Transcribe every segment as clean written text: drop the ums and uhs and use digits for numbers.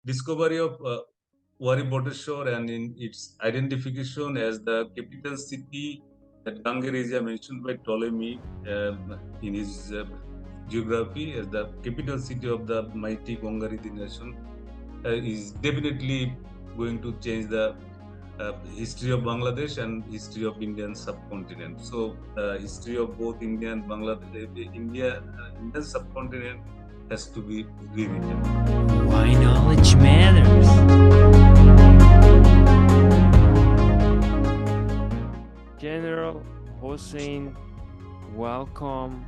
discovery of Wari-Bateshwar and in its identification as the capital city that Inouye Asia mentioned by Ptolemy in his geography as the capital city of the mighty Gongaridi nation is definitely going to change the history of Bangladesh and history of Indian subcontinent. So, history of both India and Bangladesh, Indian subcontinent has to be rewritten. Why knowledge matters. General Hossain, welcome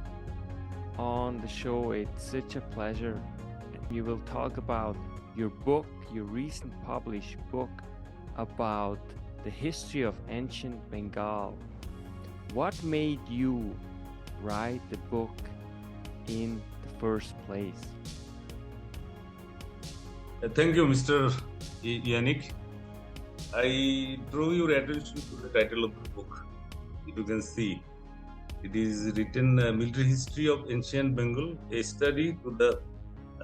on the show. It's such a pleasure. We will talk about your book, your recent published book about the history of ancient Bengal. What made you write the book in the first place? Thank you, Mr. Yannick. I draw your attention to the title of the book. If you can see, it is written "Military History of Ancient Bengal: A Study to the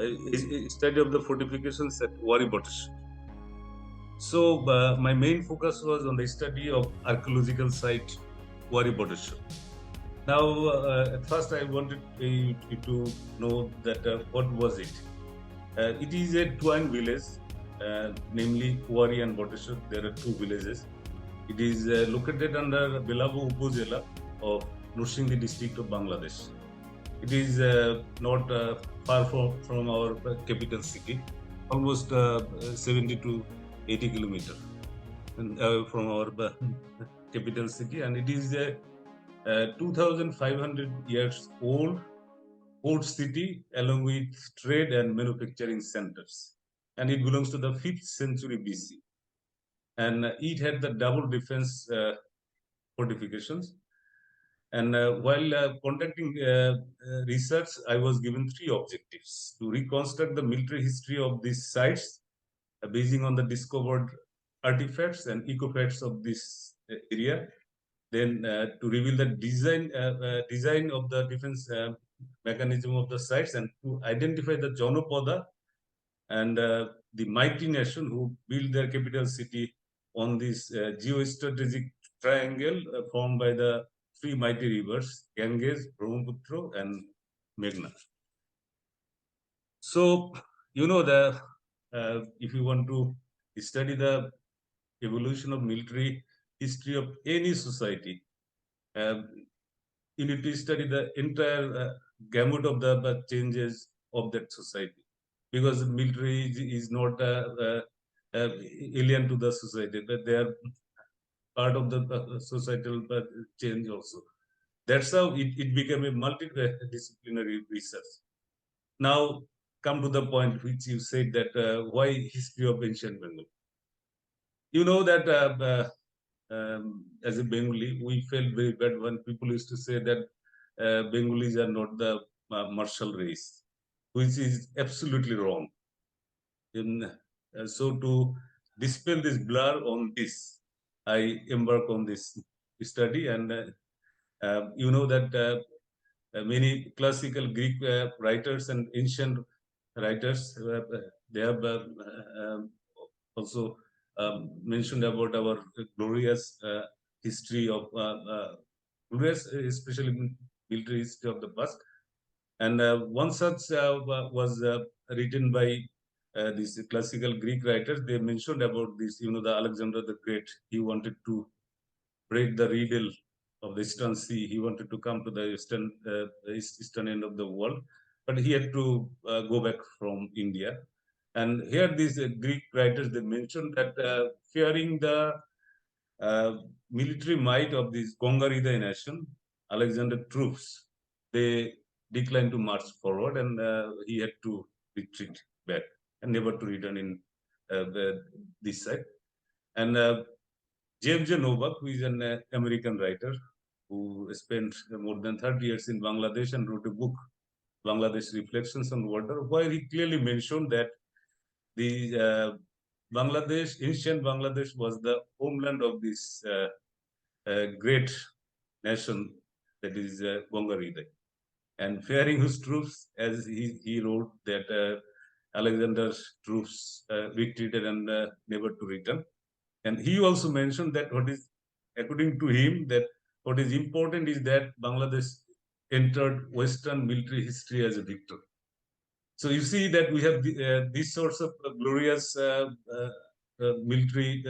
a study of the fortifications at Wari-Bateshwar." So, my main focus was on the study of archaeological site Wari-Bateshwar. Now, at first, I wanted you to know that what was it. It is a twin village, namely Wari and Bateshwar. There are two villages. It is located under Belabo Upazila of Nursingdi district of Bangladesh. It is not far from our capital city, almost 70 to 80 kilometers from our capital city, and it is a 2,500 years old port city along with trade and manufacturing centers. And it belongs to the 5th century BC. And it had the double defense fortifications. And while conducting research, I was given three objectives: to reconstruct the military history of these sites, basing on the discovered artifacts and ecofacts of this area, then to reveal the design of the defense mechanism of the sites, and to identify the Janapada and the mighty nation who built their capital city on this geostrategic triangle formed by the three mighty rivers, Ganges, Brahmaputra, and Meghna. So, if you want to study the evolution of military history of any society, you need to study the entire gamut of the changes of that society, because military is not alien to the society, but they are part of the societal change also. That's how it became a multidisciplinary research. Now, come to the point which you said that why history of ancient Bengal. You know that as a Bengali, we felt very bad when people used to say that Bengalis are not the martial race, which is absolutely wrong. So to dispel this blur on this, I embark on this study, and you know that many classical Greek writers and ancient writers they have also mentioned about our glorious history of glorious, especially military history of the past. And one such was written by these classical Greek writers. They mentioned about this, the Alexander the Great. He wanted to break the riddle of the Eastern Sea. He wanted to come to the eastern end of the world, but he had to go back from India. And here, these Greek writers they mentioned that fearing the military might of this Gongarida nation, Alexander troops, they declined to march forward, and he had to retreat back and never to return in this side. And James J. Novak, who is an American writer who spent more than 30 years in Bangladesh and wrote a book, Bangladesh Reflections on Water, where he clearly mentioned that the Bangladesh, ancient Bangladesh, was the homeland of this great nation that is Gongarida. And fearing his troops, as he wrote that Alexander's troops retreated and never to return. And he also mentioned that according to him, that what is important is that Bangladesh entered Western military history as a victor. So you see that we have these sorts of glorious military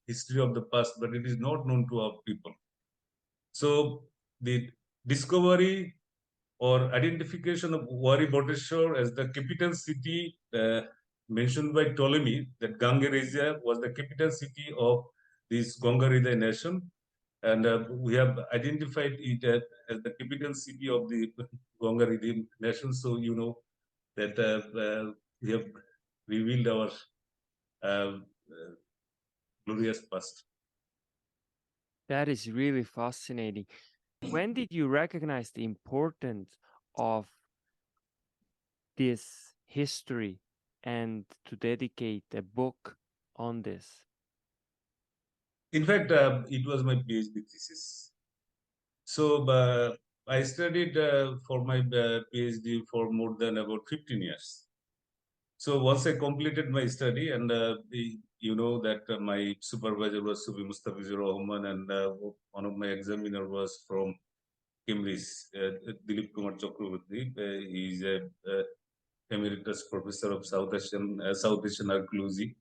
history of the past, but it is not known to our people. So the discovery or identification of Wari-Bateshwar as the capital city mentioned by Ptolemy, that Gangaresia was the capital city of this Gangaridai nation. And we have identified it as the capital city of the Gangaridai nation. So you know that we have revealed our uh, glorious past. That is really fascinating. When did you recognize the importance of this history and to dedicate a book on this? In fact, it was my PhD thesis. So I studied for my PhD for more than about 15 years. So once I completed my study, and you know that my supervisor was Subi Mustafizur Rahman, and one of my examiner was from Cambridge, Dilip Kumar Chakraborty. He is a emeritus professor of South Asian archaeology,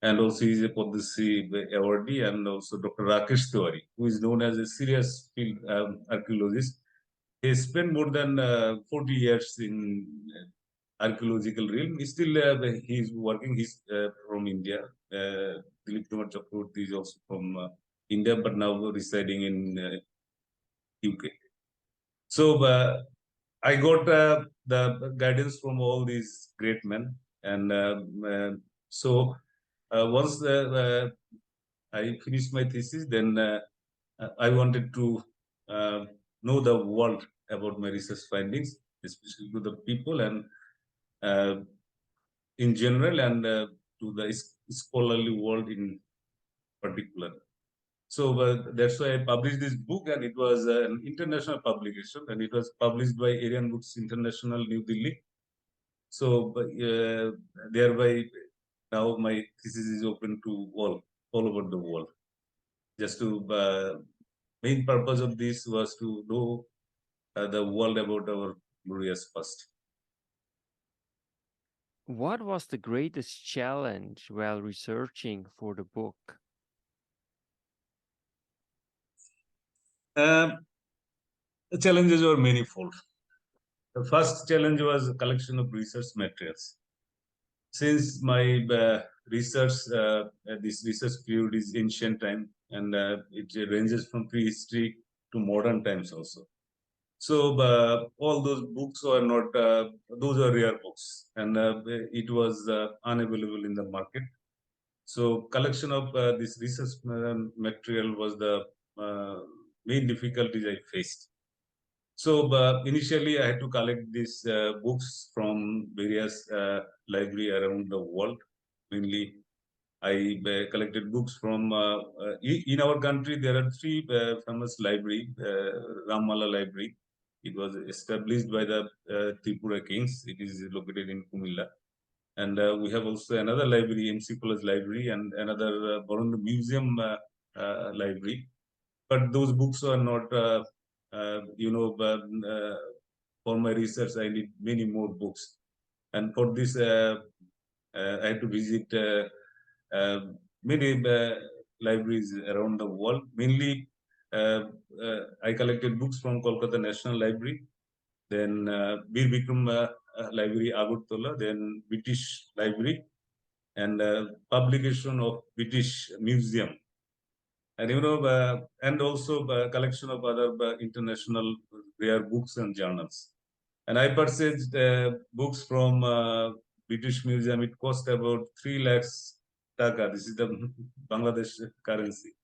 and also he is a Padma Shri awardee, and also Dr. Rakesh Tiwari, who is known as a serious field archaeologist. He spent more than 40 years in archaeological realm. Still, he is working. He's from India. Dilip Kumar Chakraborty is also from India, but now residing in UK. So I got the guidance from all these great men, and so once I finished my thesis, then I wanted to know the world about my research findings, especially to the people and uh, in general, and to the scholarly world in particular. So that's why I published this book, and it was an international publication, and it was published by Aryan Books International, New Delhi. So thereby now my thesis is open to all over the world. Just to main purpose of this was to know the world about our glorious past. What was the greatest challenge while researching for the book? Um, the challenges were manifold. The first challenge was a collection of research materials. Since my research, this research period is ancient time, and it ranges from prehistory to modern times also. So all those books are not; those are rare books, and it was unavailable in the market. So collection of this research material was the uh, main difficulties I faced. So initially, I had to collect these books from various library around the world. Mainly, I collected books from in our country. There are three famous library, Ramala Library. It was established by the Tripura Kings. It is located in Kumilla. And we have also another library, MC College Library, and another Borondo Museum library. But those books are not, for my research, I need many more books. And for this, I had to visit many libraries around the world. Mainly, I collected books from Kolkata National Library, then Bir Bikram Library, Agartala, then British Library, and publication of British Museum, and and also a collection of other international rare books and journals. And I purchased books from British Museum. It cost about 3 lakhs taka. This is the Bangladesh currency.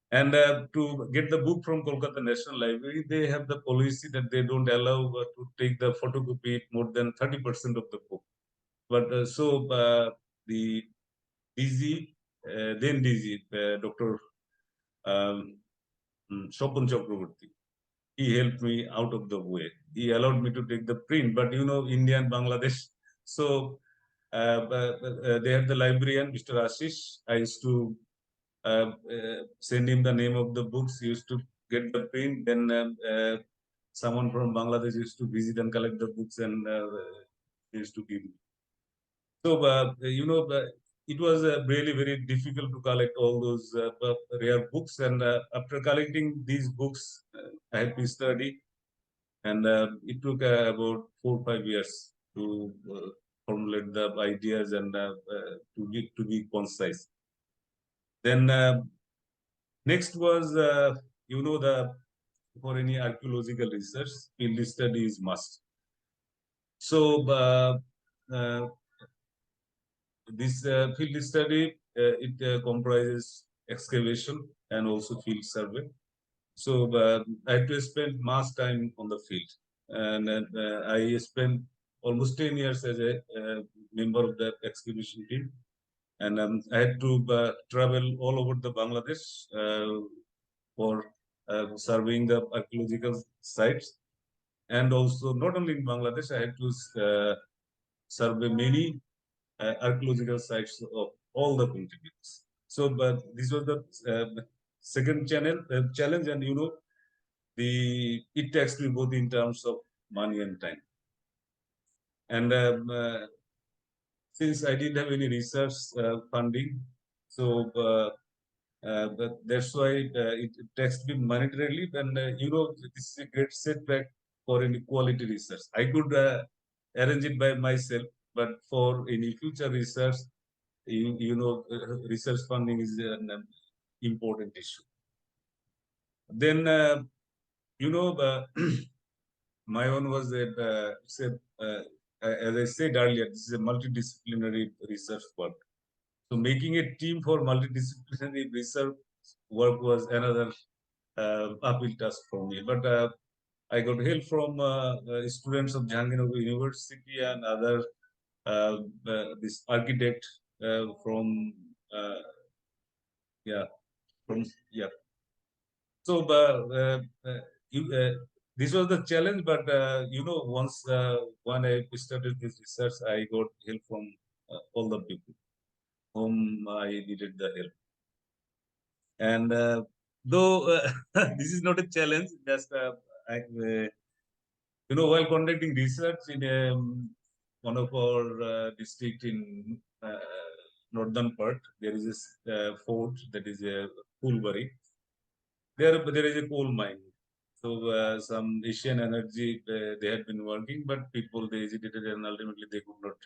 And to get the book from Kolkata National Library, they have the policy that they don't allow to take the photocopy more than 30% of the book. But so the DG, then DG, Dr. Um, Shopan Chakraborty, he helped me out of the way. He allowed me to take the print, but you know, India and Bangladesh. So They had the librarian, Mr. Ashish. I used to send him the name of the books. He used to get the print. Then someone from Bangladesh used to visit and collect the books, and he used to give me. So, it was really very difficult to collect all those rare books. And after collecting these books, I had to study, and it took about 4 or 5 years to formulate the ideas and to be concise. Then next was the for any archaeological research, field study is must. So this field study it comprises excavation and also field survey. So I had to spend much time on the field, and I spent almost 10 years as a member of the excavation team, and I had to travel all over the Bangladesh for surveying the archaeological sites, and also not only in Bangladesh, I had to survey many archaeological sites of all the continents. So, but this was the second challenge, and it takes me both in terms of money and time. And since I didn't have any research funding, so but that's why it takes me monetarily, and this is a great setback for any quality research. I could arrange it by myself, but for any future research, research funding is an important issue. Then my own was as I said earlier, this is a multidisciplinary research work. So making a team for multidisciplinary research work was another uphill task for me. But I got help from students of Jahangirnagar University and other this architect from yeah from yeah. So this was the challenge, but once when I started this research, I got help from all the people whom I needed the help. And though this is not a challenge, just while conducting research in one of our district in northern part, there is this fort that is a Fulbari. There is a coal mine. So some Asian energy they had been working, but people they hesitated and ultimately they could not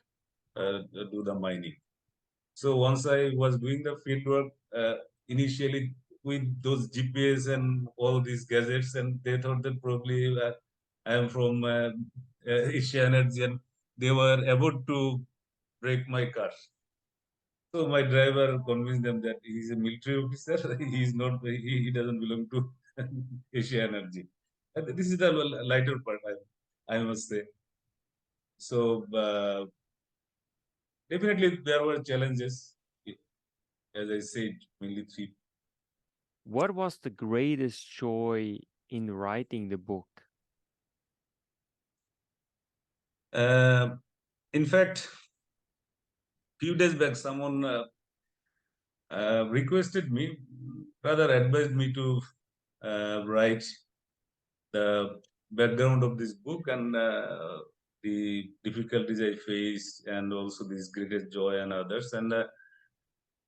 do the mining. So once I was doing the field work, initially with those GPS and all these gadgets, and they thought that probably I am from Asia Energy, and they were about to break my car. So my driver convinced them that he is a military officer. He is not. He doesn't belong to Asia Energy. And this is the lighter part, I must say. So definitely there were challenges, as I said, mainly three. What was the greatest joy in writing the book? In fact, few days back, someone requested me, rather advised me to write the background of this book and the difficulties I faced, and also this greatest joy and others. And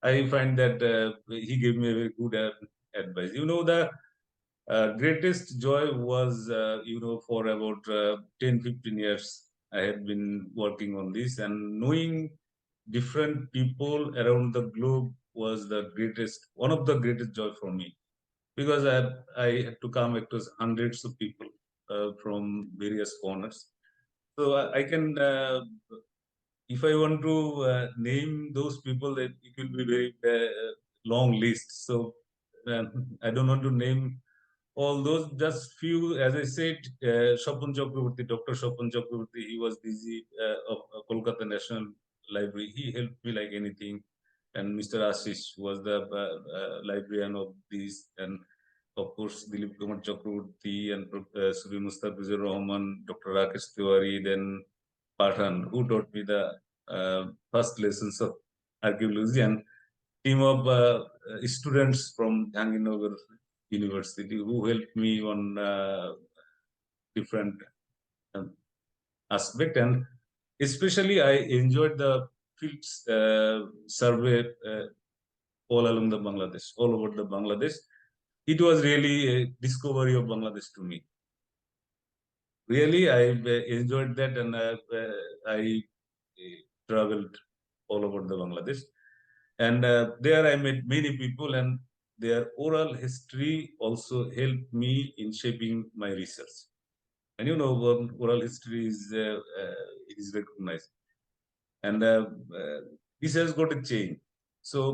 I find that he gave me a very good advice. The greatest joy was, for about 10, 15 years, I had been working on this, and knowing different people around the globe was one of the greatest joy for me, because I had to come across hundreds of people from various corners. So I can, if I want to name those people, that it will be very long list. So I don't want to name all those, just few. As I said, Shapun Chakraborty, Dr. Shapun Chakraborty, he was busy of Kolkata National Library. He helped me like anything. And Mr. Ashish was the librarian of these. And of course, Dilip Kumar Chakraborty and Suri Mustafizur Rahman, Dr. Rakesh Tiwari, then Pathan, who taught me the first lessons of archaeology, and team of students from Jahangirnagar University who helped me on different um, aspect, and especially I enjoyed the field survey all along the Bangladesh, all over the Bangladesh. It was really a discovery of Bangladesh to me. Really, I enjoyed that, and I traveled all over the Bangladesh, and there I met many people, and their oral history also helped me in shaping my research. And oral history it is recognized, and this has got a change. So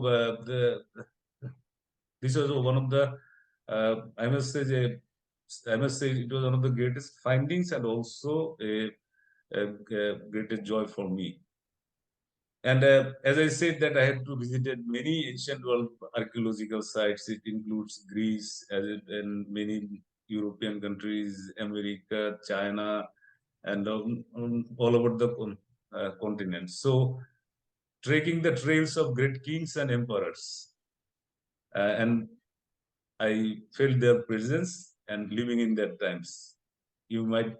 this was one of the I must say it was one of the greatest findings, and also a greatest joy for me. And as I said, that I had to visited many ancient world archaeological sites. It includes Greece, and many European countries, America, China, and all over the continent. So, trekking the trails of great kings and emperors, and I felt their presence and living in their times. You might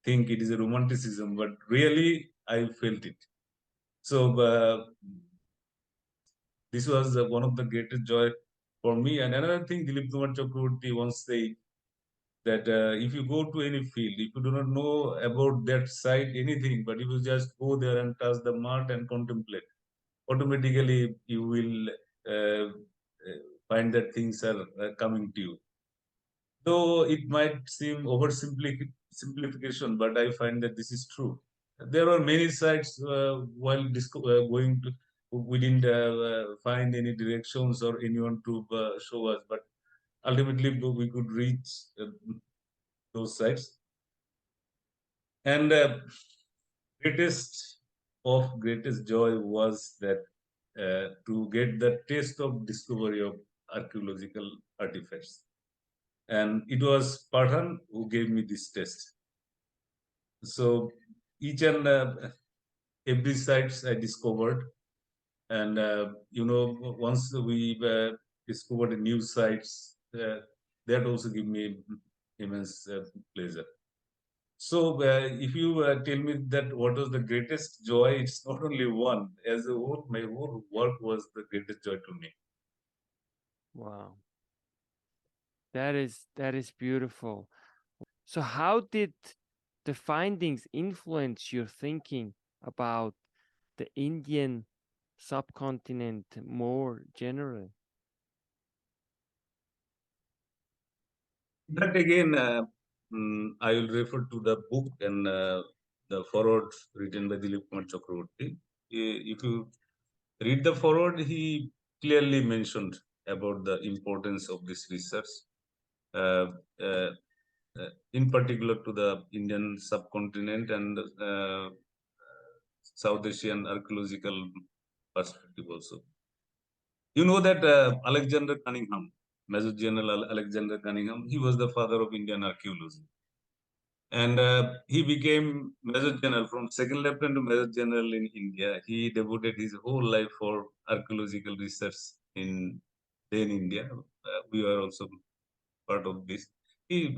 think it is a romanticism, but really I felt it. So this was one of the greatest joy for me. And another thing, Dilip Kumar Chakraborty once said that if you go to any field, if you do not know about that site anything, but if you just go there and touch the mud and contemplate, automatically you will find that things are coming to you. Though it might seem oversimplification, but I find that this is true. There are many sites while going to, we didn't find any directions or anyone to show us, but ultimately we could reach those sites. And greatest joy was that to get the taste of discovery of archaeological artifacts. And it was Pathan who gave me this test. So each and every sites I discovered, and once we discovered new sites, that also give me immense pleasure. So if you tell me that what was the greatest joy, it's not only one. As a whole, my whole work was the greatest joy to me. Wow. That is beautiful. So how did the findings influence your thinking about the Indian subcontinent more generally? But again, I will refer to the book and the foreword written by Dilip Kumar Chakraborty. If you read the foreword, he clearly mentioned about the importance of this research, uh, uh, in particular to the Indian subcontinent and South Asian archaeological perspective also. You know that Alexander Cunningham, Major General Alexander Cunningham, he was the father of Indian archaeology. And he became Major General, from second lieutenant to Major General in India. He devoted his whole life for archaeological research in then India. We were also part of this. He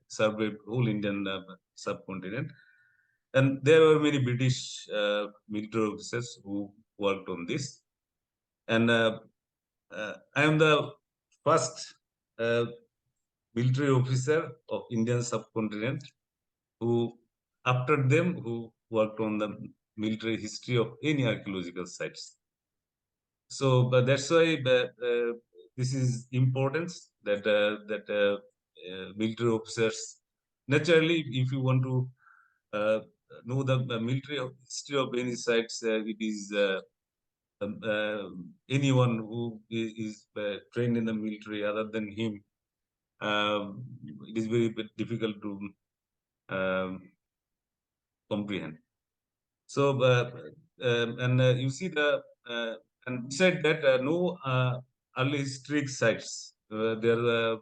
surveyed whole Indian subcontinent. And there were many British military officers who worked on this. And I am the first military officer of Indian subcontinent who, after them, who worked on the military history of any archaeological sites. So, but that's why this is important that military officers. Naturally, if you want to uh, know the military history of any sites, it is anyone who is trained in the military other than him. It is very difficult to comprehend. So, you see and beside that, no early historic sites. There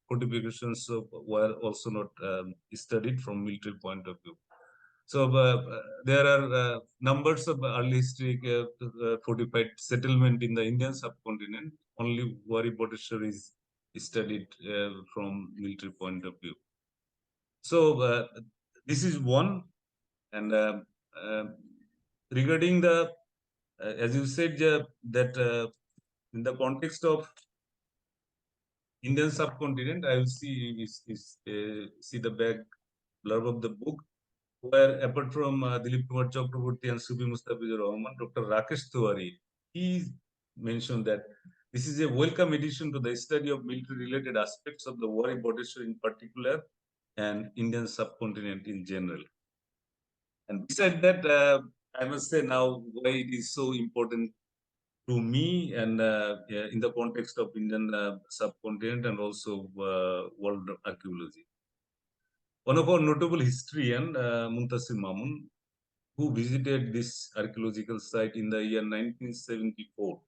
fortifications were also not studied from military point of view. So there are numbers of early historic fortified settlement in the Indian subcontinent. Only Wari-Bateshwar is studied from military point of view. So this is one. And uh, regarding the, as you said, that in the context of Indian subcontinent, I will see the back blurb of the book, where apart from Dilip Kumar Chakraborty and Sufi Mustafizur Rahman, Dr. Rakesh Tiwari, he mentioned that this is a welcome addition to the study of military-related aspects of the Wari-Bateshwar in particular and Indian subcontinent in general. And besides that, I must say now why it is so important to me and in the context of Indian subcontinent and also world archaeology. One of our notable historian, Muntasir Mamun, who visited this archaeological site in the year 1974.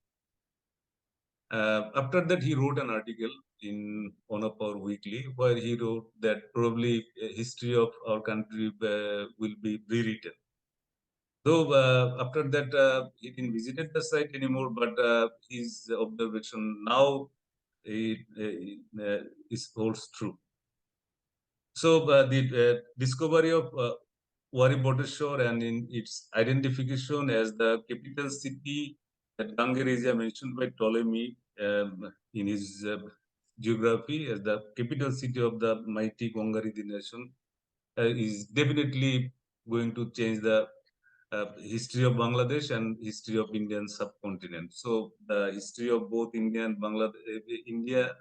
After that, he wrote an article in one of our weekly where he wrote that probably history of our country will be rewritten. Though after that, he didn't visit the site anymore, but his observation now is holds true. So the discovery of Wari-Bateshwar and in its identification as the capital city that Ganges Asia mentioned by Ptolemy in his geography as the capital city of the mighty Gangaridi nation is definitely going to change the history of Bangladesh and history of Indian subcontinent. So the history of both India and Bangladesh, Indian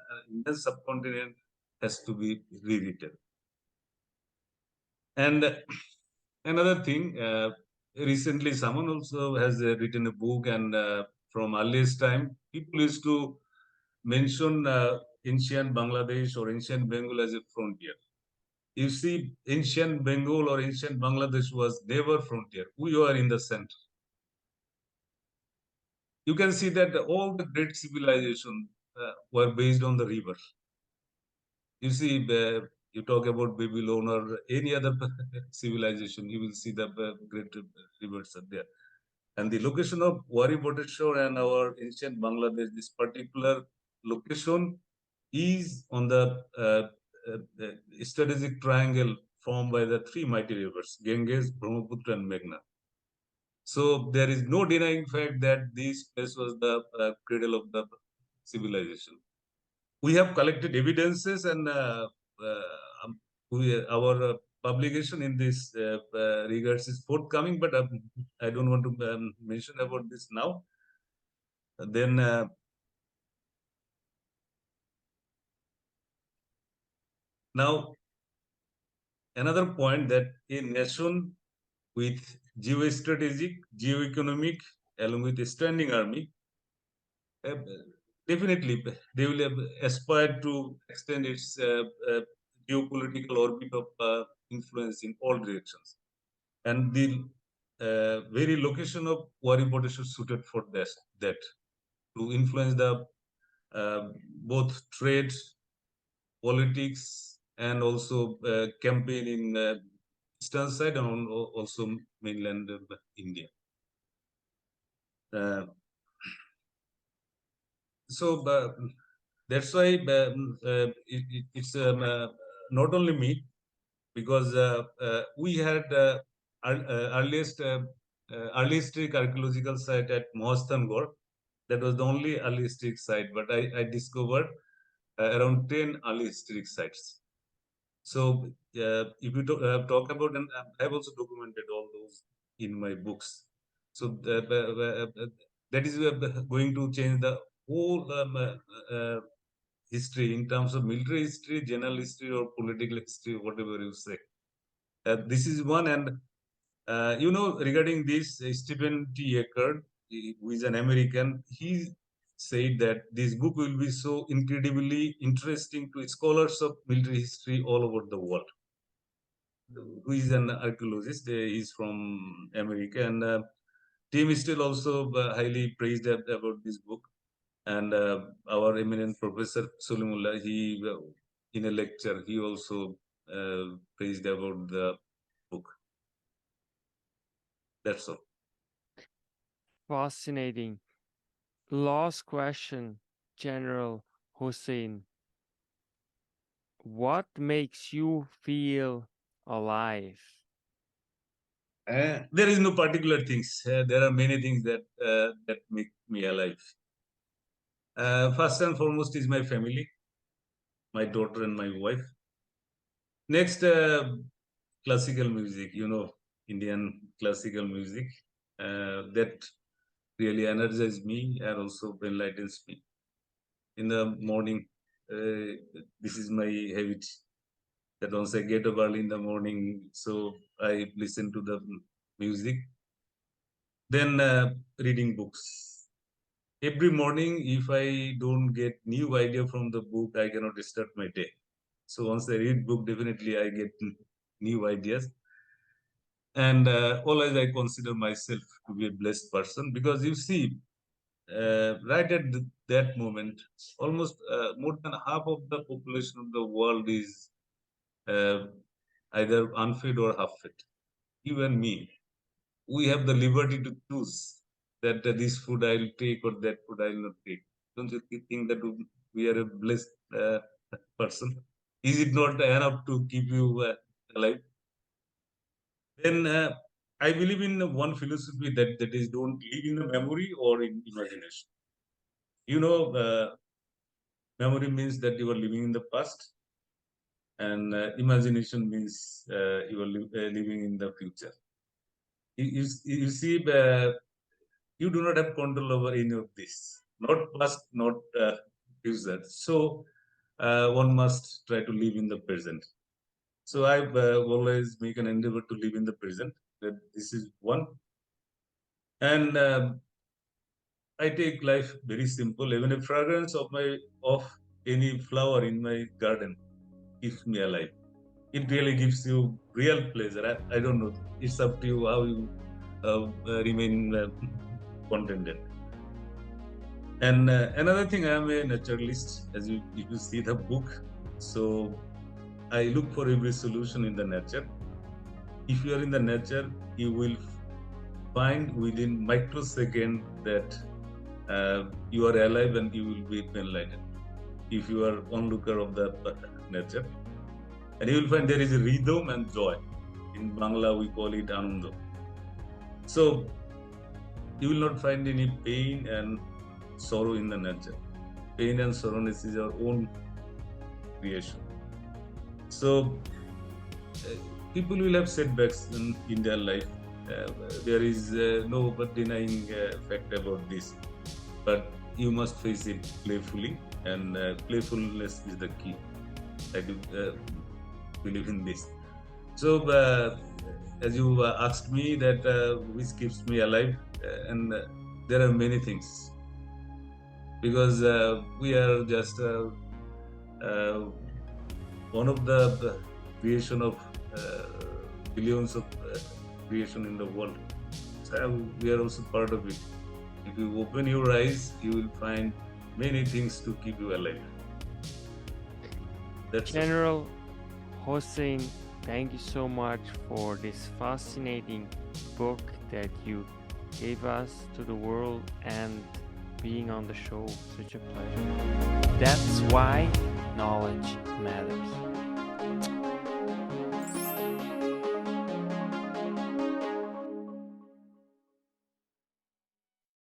subcontinent has to be rewritten. And another thing, recently someone also has written a book, and from earliest time, people used to mention ancient Bangladesh or ancient Bengal as a frontier. You see, ancient Bengal or ancient Bangladesh was never frontier. We were in the center. You can see that all the great civilizations were based on the river. You see, you talk about Babylon or any other civilization, you will see the great rivers are there. And the location of Wari-Bateshwar and our ancient Bangladesh, this particular location is on the strategic triangle formed by the three mighty rivers, Ganges, Brahmaputra, and Meghna. So there is no denying fact that this place was the cradle of the civilization. We have collected evidences and our publication in this regards is forthcoming, but I don't want to mention about this now. Then now another point that a nation with geostrategic, geoeconomic, along with a standing army, uh, definitely they will aspire to extend its geopolitical orbit of influence in all directions. And the very location of Wari-Bateshwar suited for that to influence the both trade, politics, and also campaign in eastern side and also mainland India. Uh, so that's why it's not only me, because we had early historic archaeological site at Moazzem. That was the only early historic site, but I discovered around 10 early historic sites. So if you talk about, and I have also documented all those in my books. So that is going to change the whole history in terms of military history, general history, or political history, whatever you say. This is one, and regarding this, Stephen T. Eckert, who is an American, he said that this book will be so incredibly interesting to scholars of military history all over the world. Who is an archaeologist? He's from America, and Tim still also highly praised about this book. And our eminent professor Solimullah, he in a lecture, he also praised about the book. That's all. Fascinating. Last question, General Hossain. What makes you feel alive? There is no particular things. There are many things that make me alive. First and foremost is my family, my daughter and my wife. Next, classical music. Indian classical music that really energizes me and also enlightens me. In the morning, this is my habit. That once I get up early in the morning, so I listen to the music. Then reading books. Every morning, if I don't get new idea from the book, I cannot start my day. So once I read book, definitely I get new ideas. And always I consider myself to be a blessed person, because you see, right at that moment, almost more than half of the population of the world is uh, either unfed or half fed. You and me, we have the liberty to choose that this food I'll take or that food I'll not take. Don't you think that we are a blessed person? Is it not enough to keep you alive? Then I believe in one philosophy that is, don't live in the memory or in imagination. You know, memory means that you are living in the past, and imagination means you are living in the future. You see, you do not have control over any of this, not past, not future. So one must try to live in the present. So I always make an endeavor to live in the present. That this is one, and I take life very simple. Even a fragrance of any flower in my garden keeps me alive. It really gives you real pleasure. I don't know. It's up to you how you remain contented. And another thing, I am a naturalist. As if you see the book, so I look for every solution in the nature. If you are in the nature, you will find within microsecond that you are alive and you will be enlightened. If you are onlooker of the nature, and you will find there is a rhythm and joy. In Bangla, we call it ananda. So you will not find any pain and sorrow in the nature. Pain and sorrowness is our own creation. So people will have setbacks in their life. There is no denying fact about this. But you must face it playfully, and playfulness is the key. I do believe in this. So, as you asked me that which keeps me alive, and there are many things, because we are just one of the creation of billions of creation in the world. So we are also part of it. If you open your eyes, you will find many things to keep you alive. That's General Hossain, thank you so much for this fascinating book that you gave us to the world and being on the show. Such a pleasure. That's why knowledge matters.